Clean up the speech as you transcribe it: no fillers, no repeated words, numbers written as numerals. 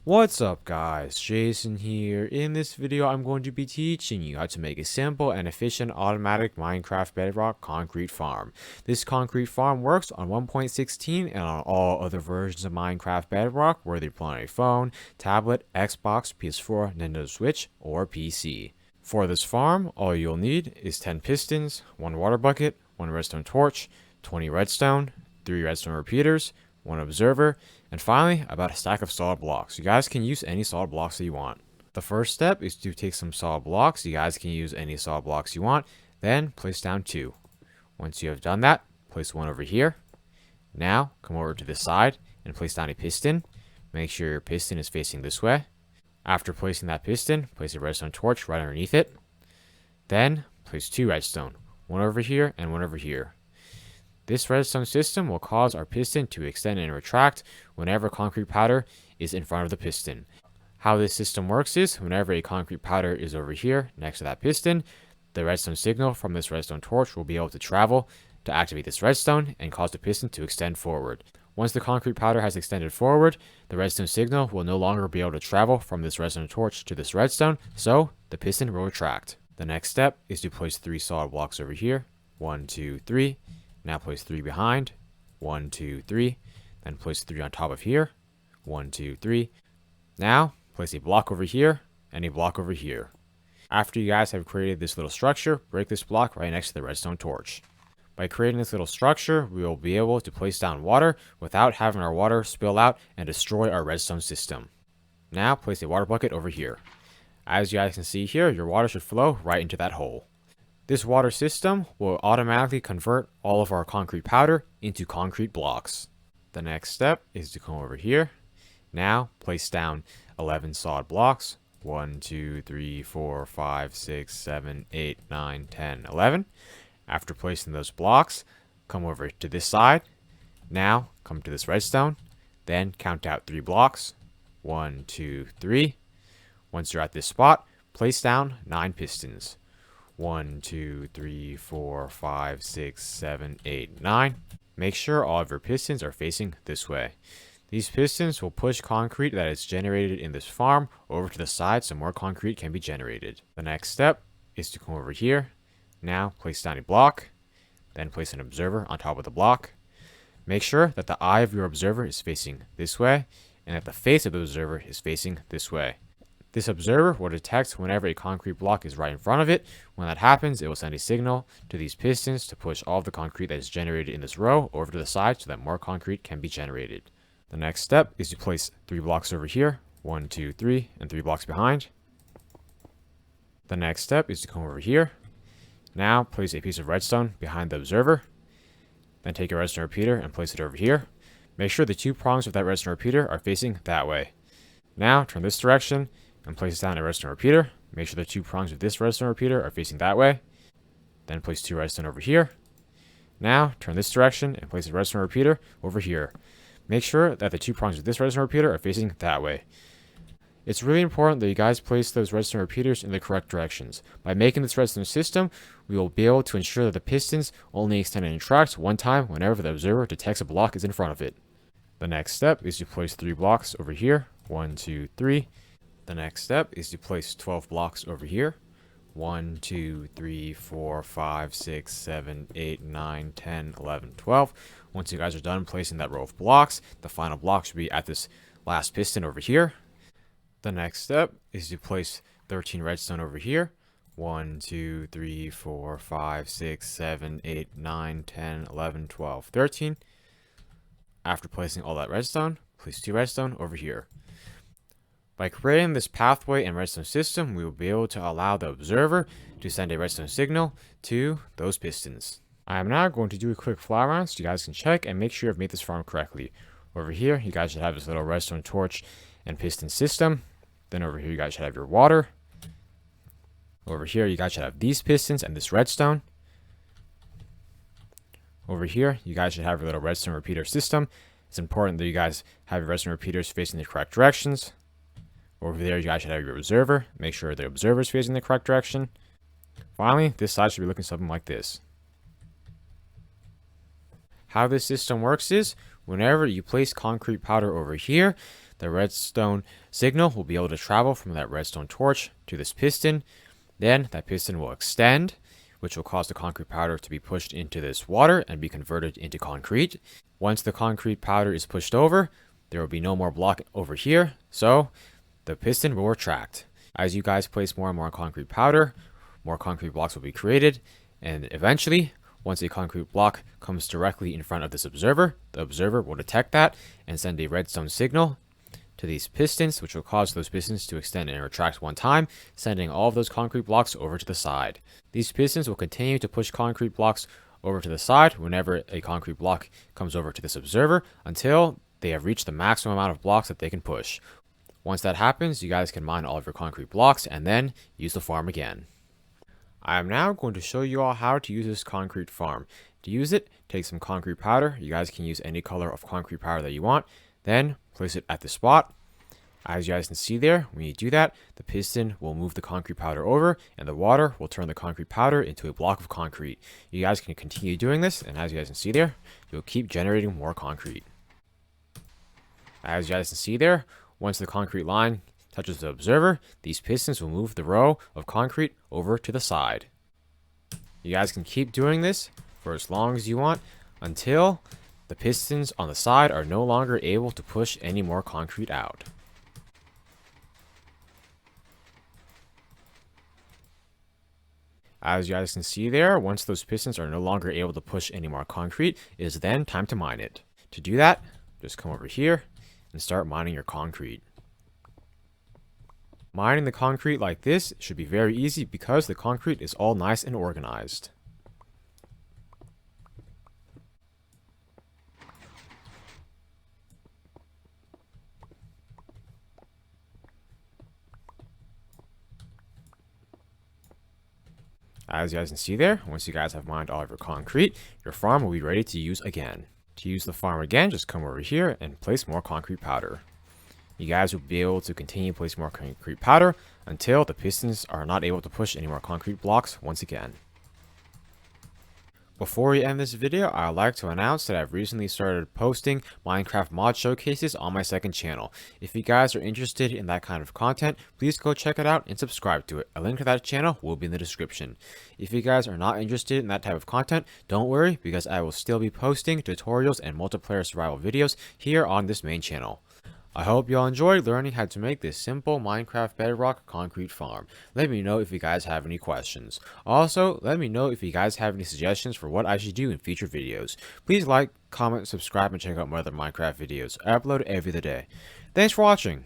What's up guys, Jason here. In this video I'm going to be teaching you how to make a simple and efficient automatic Minecraft Bedrock concrete farm. This concrete farm works on 1.16 and on all other versions of Minecraft Bedrock, whether you're playing on a phone, tablet, Xbox, PS4, Nintendo Switch, or PC. For this farm, all you'll need is 10 pistons, 1 water bucket, 1 redstone torch, 20 redstone, 3 redstone repeaters, 1 observer, and finally, about a stack of solid blocks. You guys can use any solid blocks that you want. The first step is to take some solid blocks. You guys can use any solid blocks you want. Then place down 2. Once you have done that, place 1 over here. Now, come over to this side and place down a piston. Make sure your piston is facing this way. After placing that piston, place a redstone torch right underneath it. Then, place 2 redstone. 1 over here and 1 over here. This redstone system will cause our piston to extend and retract whenever concrete powder is in front of the piston. How this system works is, whenever a concrete powder is over here next to that piston, the redstone signal from this redstone torch will be able to travel to activate this redstone and cause the piston to extend forward. Once the concrete powder has extended forward, the redstone signal will no longer be able to travel from this redstone torch to this redstone, so the piston will retract. The next step is to place 3 solid blocks over here. 1, 2, 3. Now place 3 behind. 1, 2, 3. Then place 3 on top of here. 1, 2, 3. Now place a block over here and a block over here. After you guys have created this little structure, break this block right next to the redstone torch. By creating this little structure, we will be able to place down water without having our water spill out and destroy our redstone system. Now place a water bucket over here. As you guys can see here, your water should flow right into that hole. This water system will automatically convert all of our concrete powder into concrete blocks. The next step is to come over here. Now place down 11 solid blocks. 1, 2, 3, 4, 5, 6, 7, 8, 9, 10, 11. After placing those blocks, come over to this side. Now come to this redstone. Then count out 3 blocks. 1, 2, 3. Once you're at this spot, place down 9 pistons. 1, 2, 3, 4, 5, 6, 7, 8, 9. Make sure all of your pistons are facing this way. These pistons will push concrete that is generated in this farm over to the side so more concrete can be generated. The next step is to come over here. Now place down a block. Then place an observer on top of the block. Make sure that the eye of your observer is facing this way and that the face of the observer is facing this way. This observer will detect whenever a concrete block is right in front of it. When that happens, it will send a signal to these pistons to push all of the concrete that is generated in this row over to the side so that more concrete can be generated. The next step is to place 3 blocks over here. 1, 2, 3, and 3 blocks behind. The next step is to come over here. Now place a piece of redstone behind the observer. Then take a redstone repeater and place it over here. Make sure the 2 prongs of that redstone repeater are facing that way. Now turn this direction and place down a redstone repeater. Make sure the 2 prongs of this redstone repeater are facing that way. Then place 2 redstone over here. Now turn this direction and place a redstone repeater over here. Make sure that the 2 prongs of this redstone repeater are facing that way. It's really important that you guys place those redstone repeaters in the correct directions. By making this redstone system, we will be able to ensure that the pistons only extend and retract one time whenever the observer detects a block is in front of it. The next step is to place 3 blocks over here. 1, 2, 3. The next step is to place 12 blocks over here. 1, 2, 3, 4, 5, 6, 7, 8, 9, 10, 11, 12. Once you guys are done placing that row of blocks, the final block should be at this last piston over here. The next step is to place 13 redstone over here. 1, 2, 3, 4, 5, 6, 7, 8, 9, 10, 11, 12, 13. After placing all that redstone, place 2 redstone over here. By creating this pathway and redstone system, we will be able to allow the observer to send a redstone signal to those pistons. I am now going to do a quick fly around so you guys can check and make sure you've made this farm correctly. Over here, you guys should have this little redstone torch and piston system. Then over here, you guys should have your water. Over here, you guys should have these pistons and this redstone. Over here, you guys should have your little redstone repeater system. It's important that you guys have your redstone repeaters facing the correct directions. Over there, you guys should have your observer. Make sure the observer is facing the correct direction. Finally, this side should be looking something like this. How this system works is, whenever you place concrete powder over here, the redstone signal will be able to travel from that redstone torch to this piston. Then that piston will extend, which will cause the concrete powder to be pushed into this water and be converted into concrete. Once the concrete powder is pushed over, there will be no more block over here, so the piston will retract. As you guys place more and more concrete powder, more concrete blocks will be created, and eventually, once a concrete block comes directly in front of this observer, the observer will detect that and send a redstone signal to these pistons, which will cause those pistons to extend and retract one time, sending all of those concrete blocks over to the side. These pistons will continue to push concrete blocks over to the side whenever a concrete block comes over to this observer until they have reached the maximum amount of blocks that they can push. Once that happens, you guys can mine all of your concrete blocks and then use the farm again. I am now going to show you all how to use this concrete farm. To use it, take some concrete powder. You guys can use any color of concrete powder that you want. Then place it at the spot. As you guys can see there, when you do that, the piston will move the concrete powder over and the water will turn the concrete powder into a block of concrete. You guys can continue doing this, and as you guys can see there, you'll keep generating more concrete. As you guys can see there, once the concrete line touches the observer, these pistons will move the row of concrete over to the side. You guys can keep doing this for as long as you want until the pistons on the side are no longer able to push any more concrete out. As you guys can see there, once those pistons are no longer able to push any more concrete, it is then time to mine it. To do that, just come over here and start mining your concrete. Mining the concrete like this should be very easy because the concrete is all nice and organized. As you guys can see there, once you guys have mined all of your concrete, your farm will be ready to use again. To use the farm again, just come over here and place more concrete powder. You guys will be able to continue placing more concrete powder until the pistons are not able to push any more concrete blocks once again. Before we end this video, I would like to announce that I've recently started posting Minecraft mod showcases on my second channel. If you guys are interested in that kind of content, please go check it out and subscribe to it. A link to that channel will be in the description. If you guys are not interested in that type of content, don't worry, because I will still be posting tutorials and multiplayer survival videos here on this main channel. I hope y'all enjoyed learning how to make this simple Minecraft Bedrock concrete farm. Let me know if you guys have any questions. Also, let me know if you guys have any suggestions for what I should do in future videos. Please like, comment, subscribe, and check out my other Minecraft videos. I upload every other day. Thanks for watching.